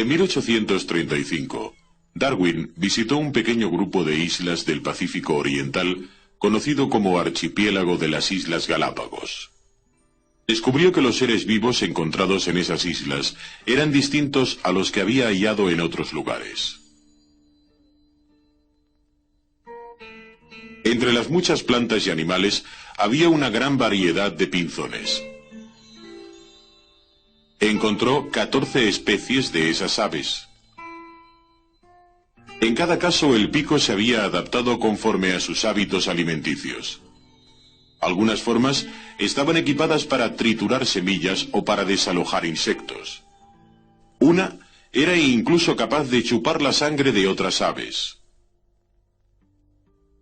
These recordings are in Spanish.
1835, Darwin visitó un pequeño grupo de islas del Pacífico Oriental, conocido como Archipiélago de las Islas Galápagos. Descubrió que los seres vivos encontrados en esas islas eran distintos a los que había hallado en otros lugares. Entre las muchas plantas y animales había una gran variedad de pinzones. Encontró 14 especies de esas aves. En cada caso el pico se había adaptado conforme a sus hábitos alimenticios. Algunas formas estaban equipadas para triturar semillas o para desalojar insectos. Una era incluso capaz de chupar la sangre de otras aves.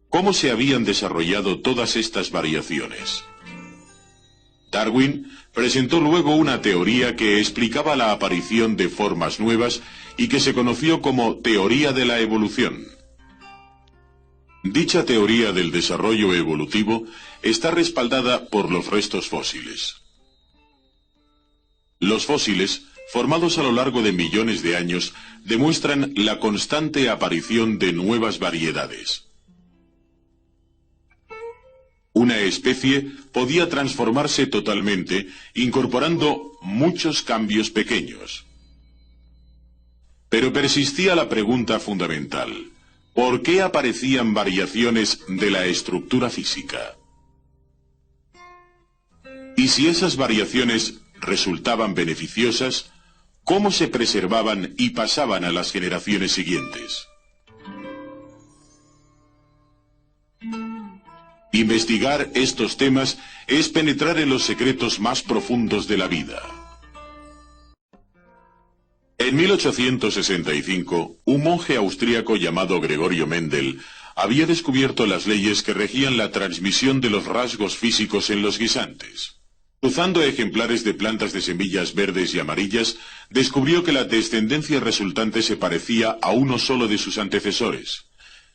¿Cómo se habían desarrollado todas estas variaciones? Darwin presentó luego una teoría que explicaba la aparición de formas nuevas y que se conoció como teoría de la evolución. Dicha teoría del desarrollo evolutivo está respaldada por los restos fósiles. Los fósiles, formados a lo largo de millones de años, demuestran la constante aparición de nuevas variedades. Una especie podía transformarse totalmente, incorporando muchos cambios pequeños. Pero persistía la pregunta fundamental: ¿por qué aparecían variaciones de la estructura física? Y si esas variaciones resultaban beneficiosas, ¿cómo se preservaban y pasaban a las generaciones siguientes? Investigar estos temas es penetrar en los secretos más profundos de la vida. En 1865, un monje austríaco llamado Gregorio Mendel había descubierto las leyes que regían la transmisión de los rasgos físicos en los guisantes. Cruzando ejemplares de plantas de semillas verdes y amarillas, descubrió que la descendencia resultante se parecía a uno solo de sus antecesores.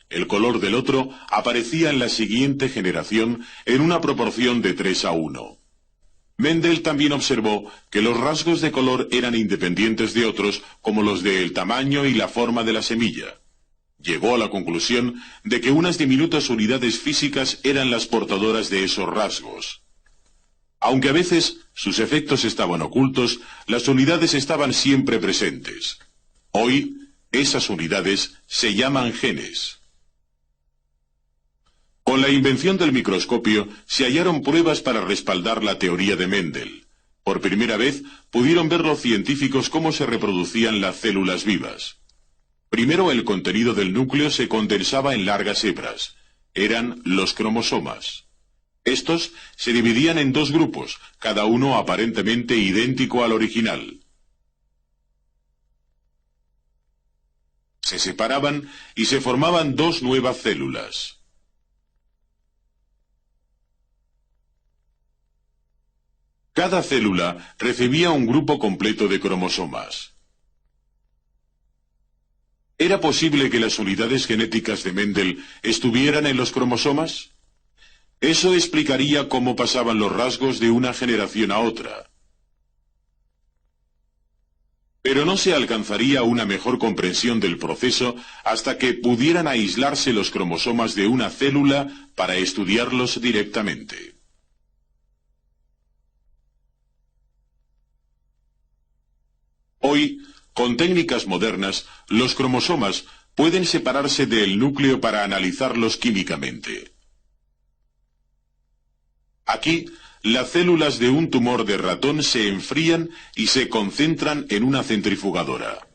El color del otro aparecía en la siguiente generación en una proporción de 3:1. Mendel también observó que los rasgos de color eran independientes de otros, como los del tamaño y la forma de la semilla. Llegó a la conclusión de que unas diminutas unidades físicas eran las portadoras de esos rasgos. Aunque a veces sus efectos estaban ocultos, las unidades estaban siempre presentes. Hoy, esas unidades se llaman genes. Con la invención del microscopio se hallaron pruebas para respaldar la teoría de Mendel. Por primera vez pudieron ver los científicos cómo se reproducían las células vivas. Primero el contenido del núcleo se condensaba en largas hebras. Eran los cromosomas. Estos se dividían en dos grupos, cada uno aparentemente idéntico al original. Se separaban y se formaban dos nuevas células. Cada célula recibía un grupo completo de cromosomas. ¿Era posible que las unidades genéticas de Mendel estuvieran en los cromosomas? Eso explicaría cómo pasaban los rasgos de una generación a otra. Pero no se alcanzaría una mejor comprensión del proceso hasta que pudieran aislarse los cromosomas de una célula para estudiarlos directamente. Hoy, con técnicas modernas, los cromosomas pueden separarse del núcleo para analizarlos químicamente. Aquí, las células de un tumor de ratón se enfrían y se concentran en una centrifugadora.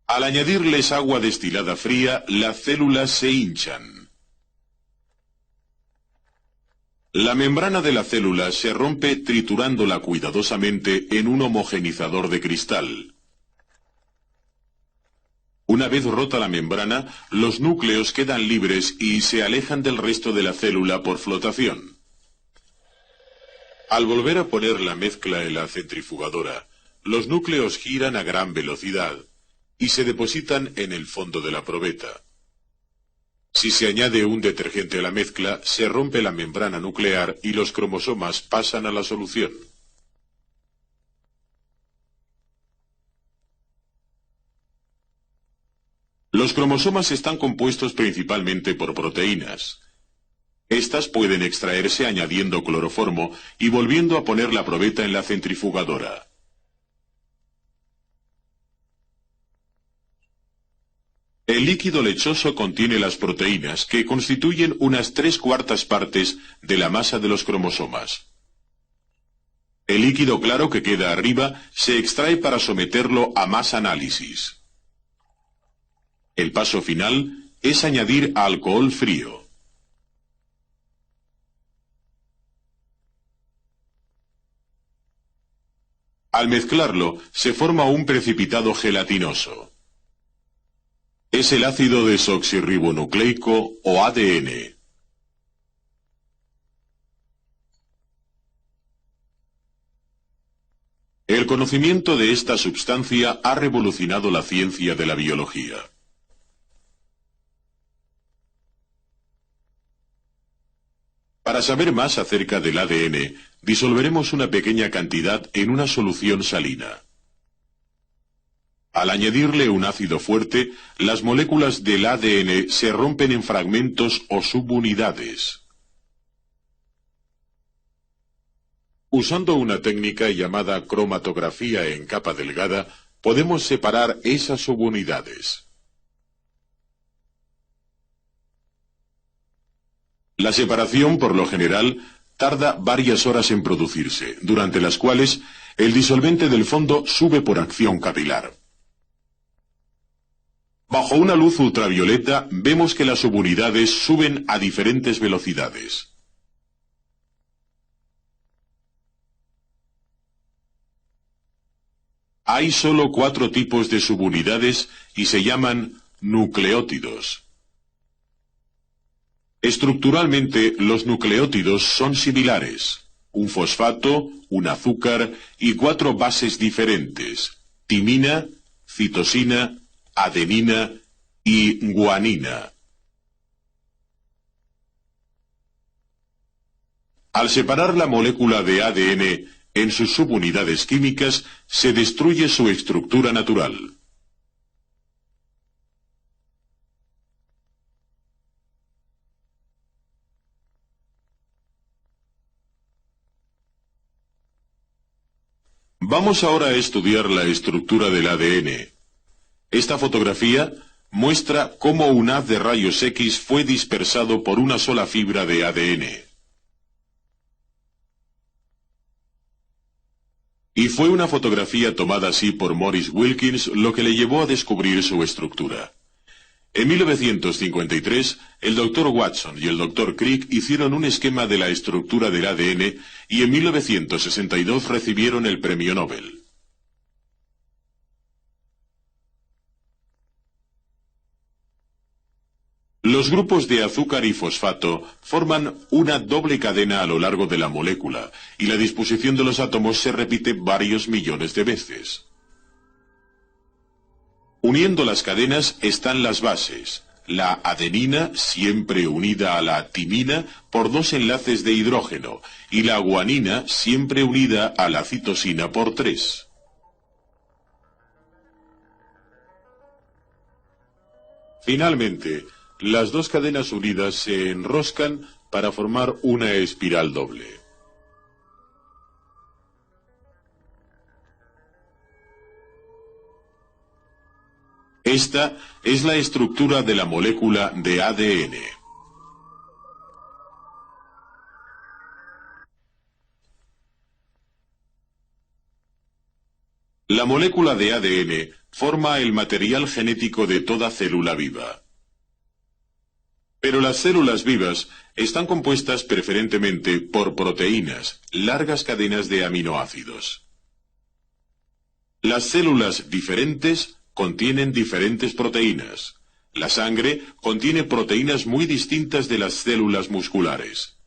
Al añadirles agua destilada fría, las células se hinchan. La membrana de la célula se rompe triturándola cuidadosamente en un homogenizador de cristal. Una vez rota la membrana, los núcleos quedan libres y se alejan del resto de la célula por flotación. Al volver a poner la mezcla en la centrifugadora, los núcleos giran a gran velocidad. y se depositan en el fondo de la probeta. Si se añade un detergente a la mezcla, se rompe la membrana nuclear y los cromosomas pasan a la solución. Los cromosomas están compuestos principalmente por proteínas. Estas pueden extraerse añadiendo cloroformo y volviendo a poner la probeta en la centrifugadora. El líquido lechoso contiene las proteínas, que constituyen unas 3/4 partes de la masa de los cromosomas. El líquido claro que queda arriba se extrae para someterlo a más análisis. El paso final es añadir alcohol frío. Al mezclarlo, se forma un precipitado gelatinoso. Es el ácido desoxirribonucleico o ADN. El conocimiento de esta sustancia ha revolucionado la ciencia de la biología. Para saber más acerca del ADN, disolveremos una pequeña cantidad en una solución salina. Al añadirle un ácido fuerte, las moléculas del ADN se rompen en fragmentos o subunidades. Usando una técnica llamada cromatografía en capa delgada, podemos separar esas subunidades. La separación, por lo general, tarda varias horas en producirse, durante las cuales el disolvente del fondo sube por acción capilar. Bajo una luz ultravioleta vemos que las subunidades suben a diferentes velocidades. Hay solo 4 tipos de subunidades y se llaman nucleótidos. Estructuralmente, los nucleótidos son similares: un fosfato, un azúcar y 4 bases diferentes: timina, citosina, adenina y guanina. Al separar la molécula de ADN en sus subunidades químicas, se destruye su estructura natural. Vamos ahora a estudiar la estructura del ADN. Esta fotografía muestra cómo un haz de rayos X fue dispersado por una sola fibra de ADN. Y fue una fotografía tomada así por Maurice Wilkins lo que le llevó a descubrir su estructura. En 1953, el Dr. Watson y el Dr. Crick hicieron un esquema de la estructura del ADN y en 1962 recibieron el premio Nobel. Los grupos de azúcar y fosfato forman una doble cadena a lo largo de la molécula, y la disposición de los átomos se repite varios millones de veces. Uniendo las cadenas están las bases: la adenina, siempre unida a la timina por 2 enlaces de hidrógeno, y la guanina, siempre unida a la citosina por 3. Finalmente, las 2 cadenas unidas se enroscan para formar una espiral doble. Esta es la estructura de la molécula de ADN. La molécula de ADN forma el material genético de toda célula viva. Pero las células vivas están compuestas preferentemente por proteínas, largas cadenas de aminoácidos. Las células diferentes contienen diferentes proteínas. La sangre contiene proteínas muy distintas de las células musculares.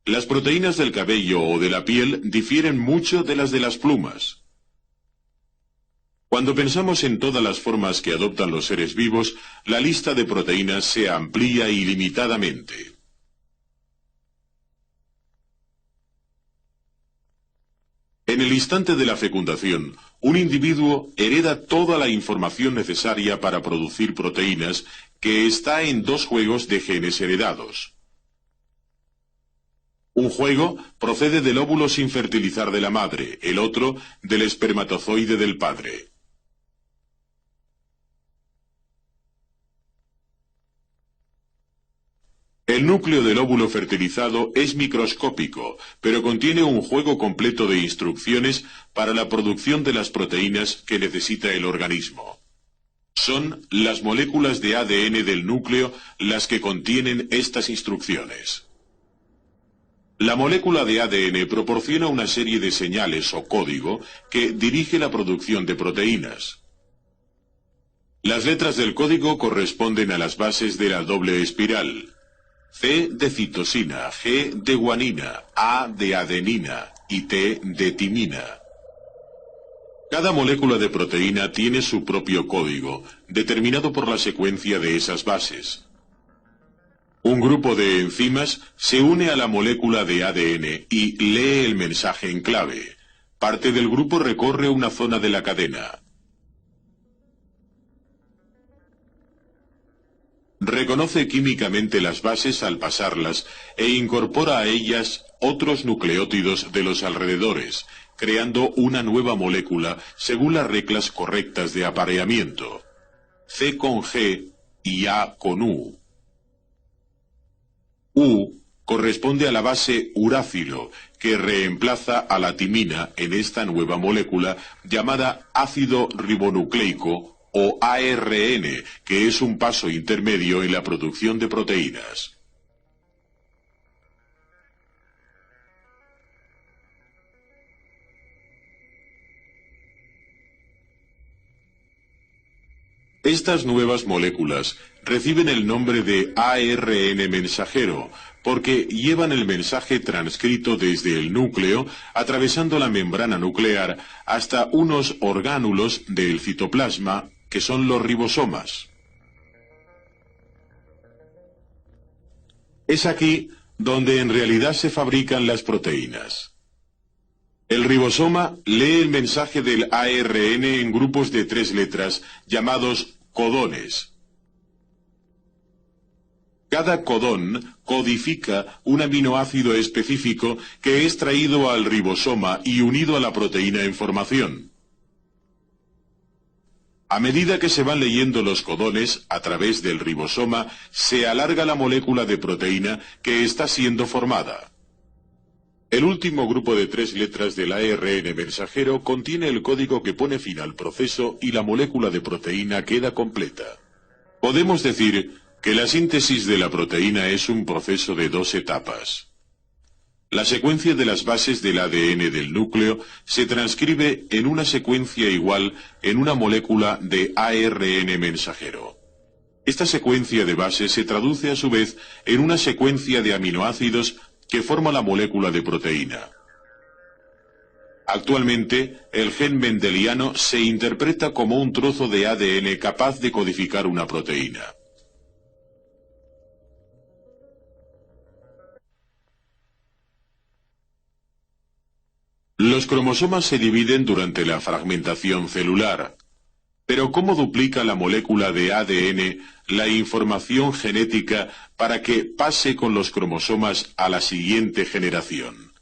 Las proteínas del cabello o de la piel difieren mucho de las plumas. Cuando pensamos en todas las formas que adoptan los seres vivos, la lista de proteínas se amplía ilimitadamente. En el instante de la fecundación, un individuo hereda toda la información necesaria para producir proteínas que está en dos juegos de genes heredados. Un juego procede del óvulo sin fertilizar de la madre, el otro del espermatozoide del padre. El núcleo del óvulo fertilizado es microscópico, pero contiene un juego completo de instrucciones para la producción de las proteínas que necesita el organismo. Son las moléculas de ADN del núcleo las que contienen estas instrucciones. La molécula de ADN proporciona una serie de señales o código que dirige la producción de proteínas. Las letras del código corresponden a las bases de la doble espiral. C de citosina, G de guanina, A de adenina y T de timina. Cada molécula de proteína tiene su propio código, determinado por la secuencia de esas bases. Un grupo de enzimas se une a la molécula de ADN y lee el mensaje en clave. Parte del grupo recorre una zona de la cadena. Reconoce químicamente las bases al pasarlas e incorpora a ellas otros nucleótidos de los alrededores, creando una nueva molécula según las reglas correctas de apareamiento. C con G y A con U. U corresponde a la base urácilo, que reemplaza a la timina en esta nueva molécula llamada ácido ribonucleico o ARN, que es un paso intermedio en la producción de proteínas. Estas nuevas moléculas reciben el nombre de ARN mensajero, porque llevan el mensaje transcrito desde el núcleo, atravesando la membrana nuclear, hasta unos orgánulos del citoplasma, que son los ribosomas. Es aquí donde en realidad se fabrican las proteínas. El ribosoma lee el mensaje del ARN en grupos de 3 letras, llamados codones. Cada codón codifica un aminoácido específico que es traído al ribosoma y unido a la proteína en formación. A medida que se van leyendo los codones a través del ribosoma, se alarga la molécula de proteína que está siendo formada. El último grupo de 3 letras del ARN mensajero contiene el código que pone fin al proceso y la molécula de proteína queda completa. Podemos decir que la síntesis de la proteína es un proceso de 2 etapas. La secuencia de las bases del ADN del núcleo se transcribe en una secuencia igual en una molécula de ARN mensajero. Esta secuencia de bases se traduce a su vez en una secuencia de aminoácidos que forma la molécula de proteína. Actualmente, el gen mendeliano se interpreta como un trozo de ADN capaz de codificar una proteína. Los cromosomas se dividen durante la fragmentación celular. Pero ¿cómo duplica la molécula de ADN la información genética para que pase con los cromosomas a la siguiente generación?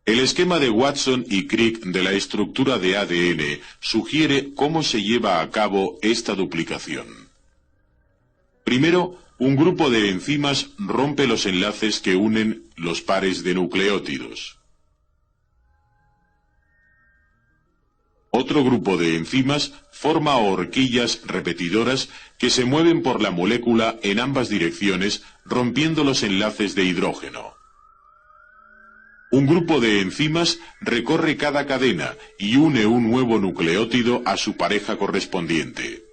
El esquema de Watson y Crick de la estructura de ADN sugiere cómo se lleva a cabo esta duplicación. Primero, un grupo de enzimas rompe los enlaces que unen los pares de nucleótidos. Otro grupo de enzimas forma horquillas repetidoras que se mueven por la molécula en ambas direcciones, rompiendo los enlaces de hidrógeno. Un grupo de enzimas recorre cada cadena y une un nuevo nucleótido a su pareja correspondiente.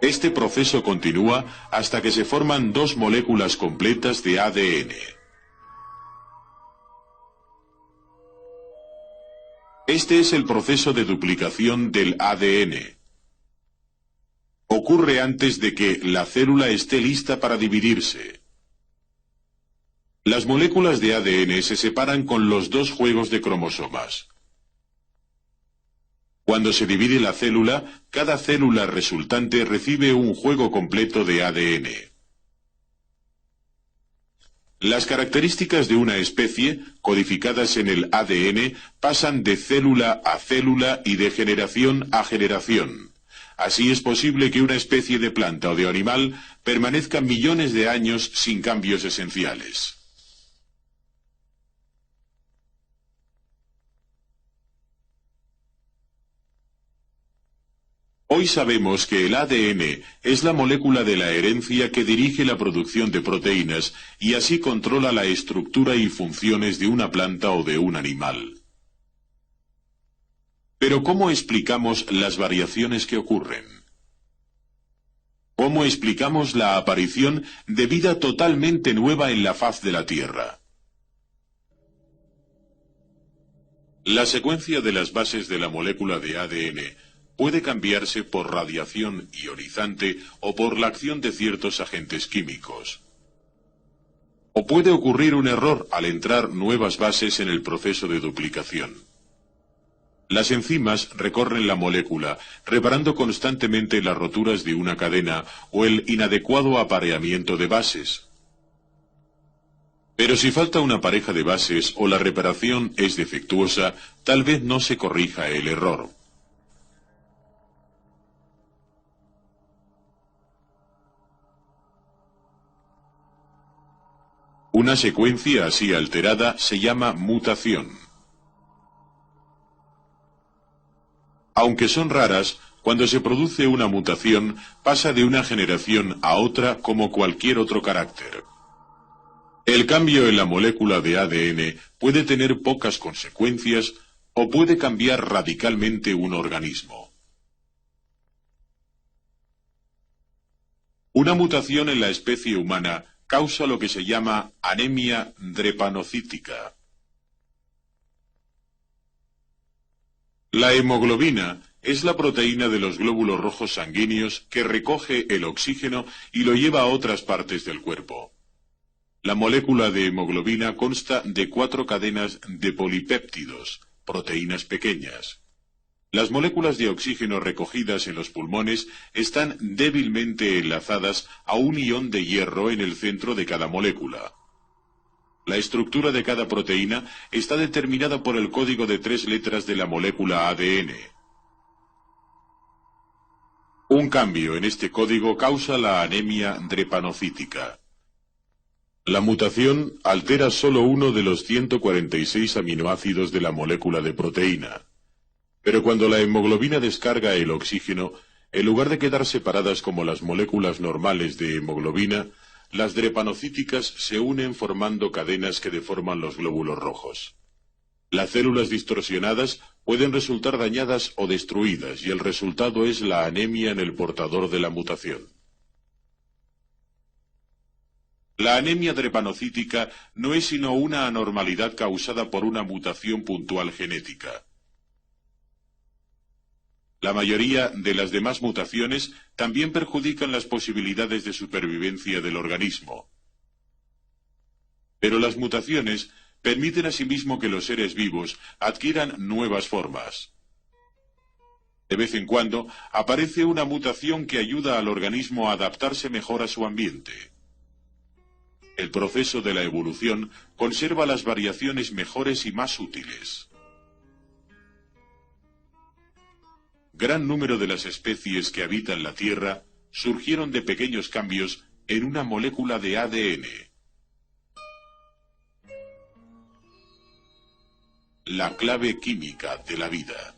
Este proceso continúa hasta que se forman 2 moléculas completas de ADN. Este es el proceso de duplicación del ADN. Ocurre antes de que la célula esté lista para dividirse. Las moléculas de ADN se separan con los dos juegos de cromosomas. Cuando se divide la célula, cada célula resultante recibe un juego completo de ADN. Las características de una especie, codificadas en el ADN, pasan de célula a célula y de generación a generación. Así es posible que una especie de planta o de animal permanezca millones de años sin cambios esenciales. Hoy sabemos que el ADN es la molécula de la herencia que dirige la producción de proteínas y así controla la estructura y funciones de una planta o de un animal. Pero ¿cómo explicamos las variaciones que ocurren? ¿Cómo explicamos la aparición de vida totalmente nueva en la faz de la Tierra? La secuencia de las bases de la molécula de ADN puede cambiarse por radiación ionizante o por la acción de ciertos agentes químicos. O puede ocurrir un error al entrar nuevas bases en el proceso de duplicación. Las enzimas recorren la molécula, reparando constantemente las roturas de una cadena o el inadecuado apareamiento de bases. Pero si falta una pareja de bases o la reparación es defectuosa, tal vez no se corrija el error. Una secuencia así alterada se llama mutación. Aunque son raras, cuando se produce una mutación, pasa de una generación a otra como cualquier otro carácter. El cambio en la molécula de ADN puede tener pocas consecuencias o puede cambiar radicalmente un organismo. Una mutación en la especie humana causa lo que se llama anemia drepanocítica. La hemoglobina es la proteína de los glóbulos rojos sanguíneos que recoge el oxígeno y lo lleva a otras partes del cuerpo. La molécula de hemoglobina consta de 4 cadenas de polipéptidos, proteínas pequeñas. Las moléculas de oxígeno recogidas en los pulmones están débilmente enlazadas a un ion de hierro en el centro de cada molécula. La estructura de cada proteína está determinada por el código de 3 letras de la molécula ADN. Un cambio en este código causa la anemia drepanocítica. La mutación altera solo uno de los 146 aminoácidos de la molécula de proteína. Pero cuando la hemoglobina descarga el oxígeno, en lugar de quedar separadas como las moléculas normales de hemoglobina, las drepanocíticas se unen formando cadenas que deforman los glóbulos rojos. Las células distorsionadas pueden resultar dañadas o destruidas y el resultado es la anemia en el portador de la mutación. La anemia drepanocítica no es sino una anormalidad causada por una mutación puntual genética. La mayoría de las demás mutaciones también perjudican las posibilidades de supervivencia del organismo. Pero las mutaciones permiten asimismo que los seres vivos adquieran nuevas formas. De vez en cuando aparece una mutación que ayuda al organismo a adaptarse mejor a su ambiente. El proceso de la evolución conserva las variaciones mejores y más útiles. Gran número de las especies que habitan la Tierra surgieron de pequeños cambios en una molécula de ADN. La clave química de la vida.